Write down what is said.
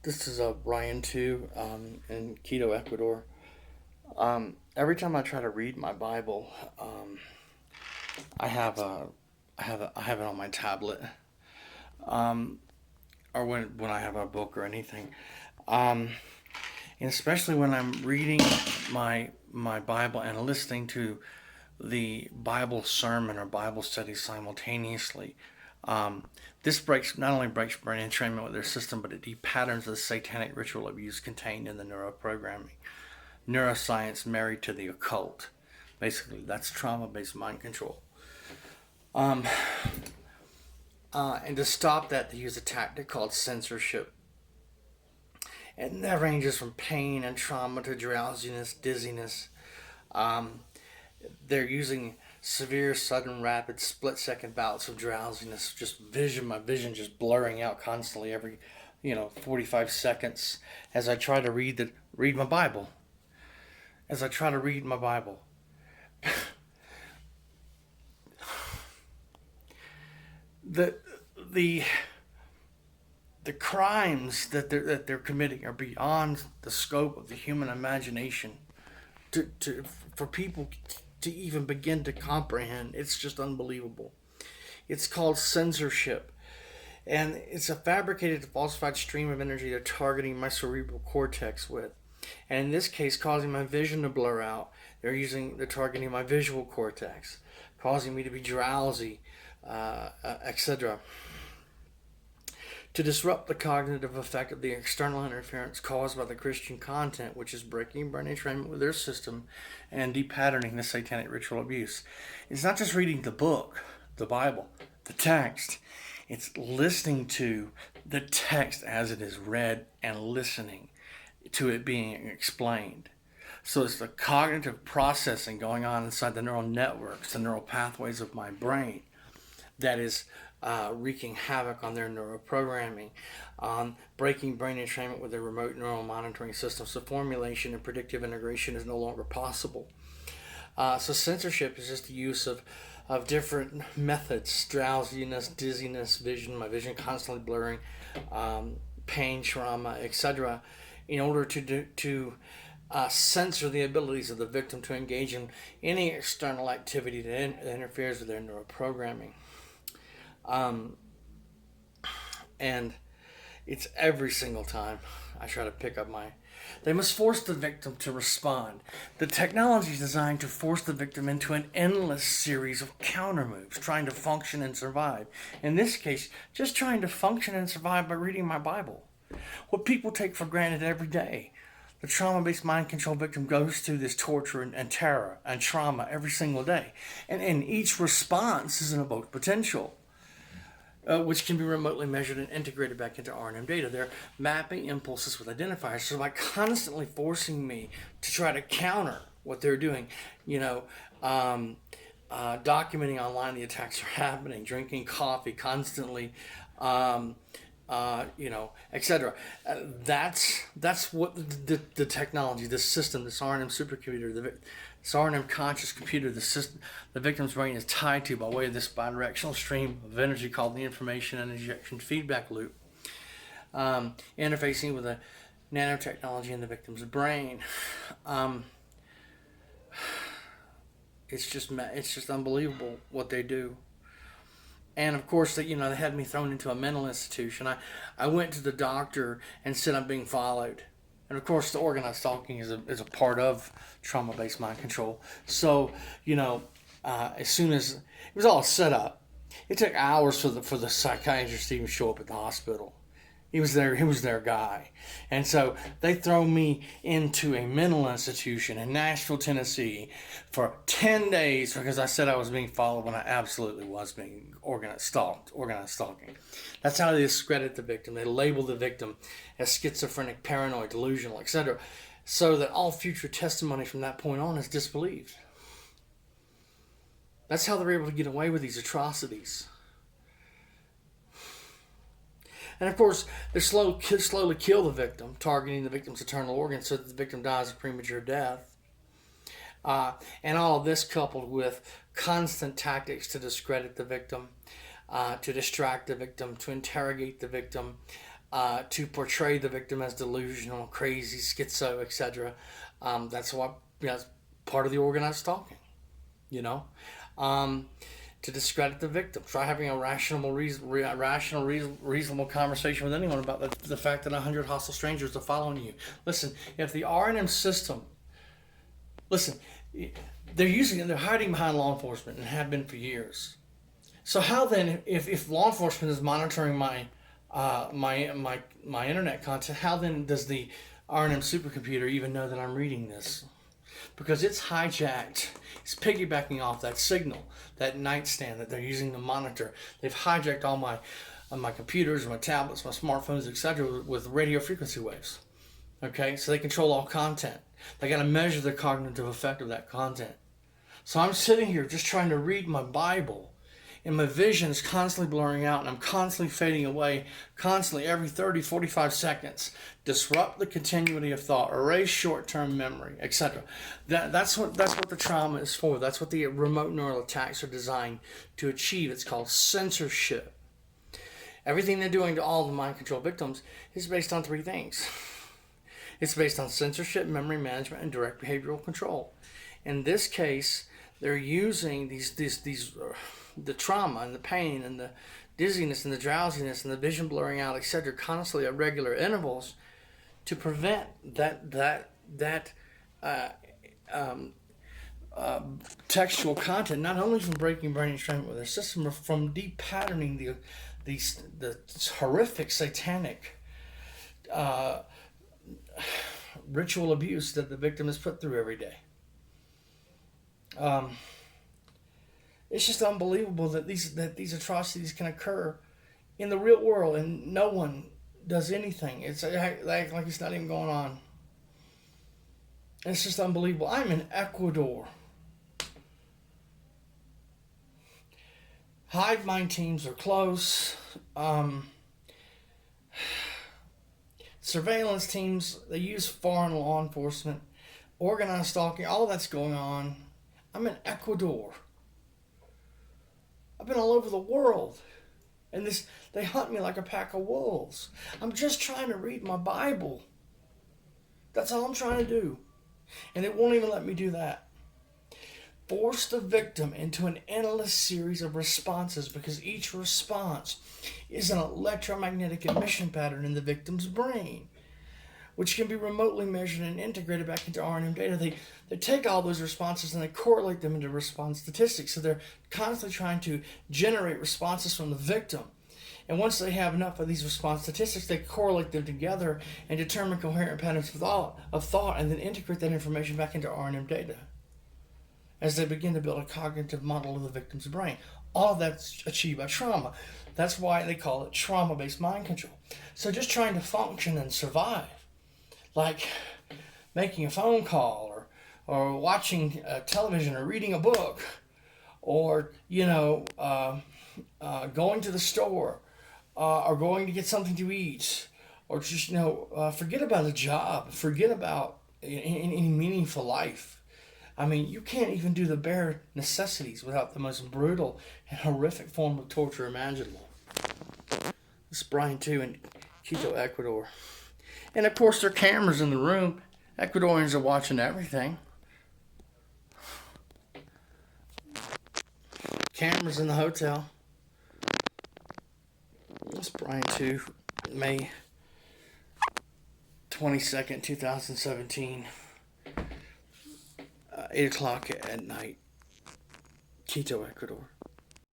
This is Ryan too, in Quito, Ecuador. Every time I try to read my Bible, I have I have it on my tablet, um, or when I have a book or anything, um, and especially when I'm reading my Bible and listening to the Bible sermon or Bible study simultaneously. Um, this breaks not only breaks brain entrainment with their system, but it depatterns the satanic ritual abuse contained in the neuroprogramming. Neuroscience married to the occult. Basically, that's trauma-based mind control. Um, and to stop that, they use a tactic called censorship. And that ranges from pain and trauma to drowsiness, dizziness. Um, they're using severe, sudden, rapid, split-second bouts of drowsiness. Just my vision just blurring out constantly every, 45 seconds as I try to read my Bible. As I try to read my Bible, the the the crimes that they're committing are beyond the scope of the human imagination to for people to even begin to comprehend. It's just unbelievable. It's called censorship. And it's a fabricated, falsified stream of energy they're targeting my cerebral cortex with. And in this case, causing my vision to blur out. They're targeting my visual cortex, causing me to be drowsy, etc. To disrupt the cognitive effect of the external interference caused by the Christian content, which is breaking brain entrainment with their system and depatterning the satanic ritual abuse. It's not just reading the book, the Bible, the text. It's listening to the text as it is read and listening to it being explained. So it's the cognitive processing going on inside the neural networks, the neural pathways of my brain that is wreaking havoc on their neuroprogramming, breaking brain entrainment with their remote neural monitoring system. So formulation and predictive integration is no longer possible. So censorship is just the use of different methods: drowsiness, dizziness, my vision constantly blurring, pain, trauma, etc., in order to censor the abilities of the victim to engage in any external activity that interferes with their neuroprogramming. And it's every single time I try to pick up my. They must force the victim to respond. The technology is designed to force the victim into an endless series of counter moves, trying to function and survive. In this case, just trying to function and survive by reading my Bible. What people take for granted every day. The trauma-based mind control victim goes through this torture and terror and trauma every single day. And each response is an evoked potential. Which can be remotely measured and integrated back into R&M data. They're mapping impulses with identifiers. So by constantly forcing me to try to counter what they're doing, documenting online the attacks are happening, drinking coffee constantly, etc. That's what the technology, this system, this R&M supercomputer, this R&M conscious computer, the victim's brain is tied to by way of this bidirectional stream of energy called the information and injection feedback loop, interfacing with the nanotechnology in the victim's brain. It's just unbelievable what they do. And of course, they had me thrown into a mental institution. I went to the doctor and said I'm being followed. And of course, the organized stalking is a part of trauma-based mind control. So, as soon as it was all set up, it took hours for the psychiatrist to even show up at the hospital. He was their guy. And so they throw me into a mental institution in Nashville, Tennessee for 10 days because I said I was being followed when I absolutely was being organized stalking. That's how they discredit the victim. They label the victim as schizophrenic, paranoid, delusional, etc., so that all future testimony from that point on is disbelieved. That's how they're able to get away with these atrocities. And of course, they slowly kill the victim, targeting the victim's internal organs so that the victim dies a premature death. And all of this coupled with constant tactics to discredit the victim, to distract the victim, to interrogate the victim, to portray the victim as delusional, crazy, schizo, etc. That's what, that's part of the organized stalking, you know. To discredit the victim, try having a reasonable conversation with anyone about the fact that 100 hostile strangers are following you. Listen, if the R&M system, listen, they're hiding behind law enforcement and have been for years. So how then, if law enforcement is monitoring my internet content, how then does the R&M supercomputer even know that I'm reading this? Because it's hijacked, it's piggybacking off that signal, that nightstand that they're using to monitor. They've hijacked all my computers, my tablets, my smartphones, etc. with radio frequency waves. Okay, so they control all content. They got to measure the cognitive effect of that content. So I'm sitting here just trying to read my Bible, and my vision is constantly blurring out, and I'm constantly fading away, constantly every 30, 45 seconds. Disrupt the continuity of thought, erase short-term memory, etc. That's what the trauma is for. That's what the remote neural attacks are designed to achieve. It's called censorship. Everything they're doing to all the mind control victims is based on three things. It's based on censorship, memory management, and direct behavioral control. In this case, they're using the trauma and the pain and the dizziness and the drowsiness and the vision blurring out, etc., constantly at regular intervals, to prevent that textual content not only from breaking brain entrainment with their system, but from de-patterning the horrific satanic ritual abuse that the victim is put through every day. It's just unbelievable that these atrocities can occur in the real world and no one does anything. It's like it's not even going on. And it's just unbelievable. I'm in Ecuador. Hive mind teams are close. Surveillance teams, they use foreign law enforcement, organized stalking, all that's going on. I'm in Ecuador. I've been all over the world. And they hunt me like a pack of wolves. I'm just trying to read my Bible. That's all I'm trying to do. And it won't even let me do that. Force the victim into an endless series of responses because each response is an electromagnetic emission pattern in the victim's brain, which can be remotely measured and integrated back into R&M data. They take all those responses and they correlate them into response statistics. So they're constantly trying to generate responses from the victim. And once they have enough of these response statistics, they correlate them together and determine coherent patterns of thought and then integrate that information back into R&M data as they begin to build a cognitive model of the victim's brain. All of that's achieved by trauma. That's why they call it trauma-based mind control. So just trying to function and survive, like making a phone call or watching television or reading a book or, going to the store or going to get something to eat or just, forget about a job, forget about any meaningful life. I mean, you can't even do the bare necessities without the most brutal and horrific form of torture imaginable. This is Brian, too, in Quito, Ecuador. And, of course, there are cameras in the room. Ecuadorians are watching everything. Cameras in the hotel. This is Brian, too, May 22nd, 2017. 8 o'clock at night, Quito, Ecuador.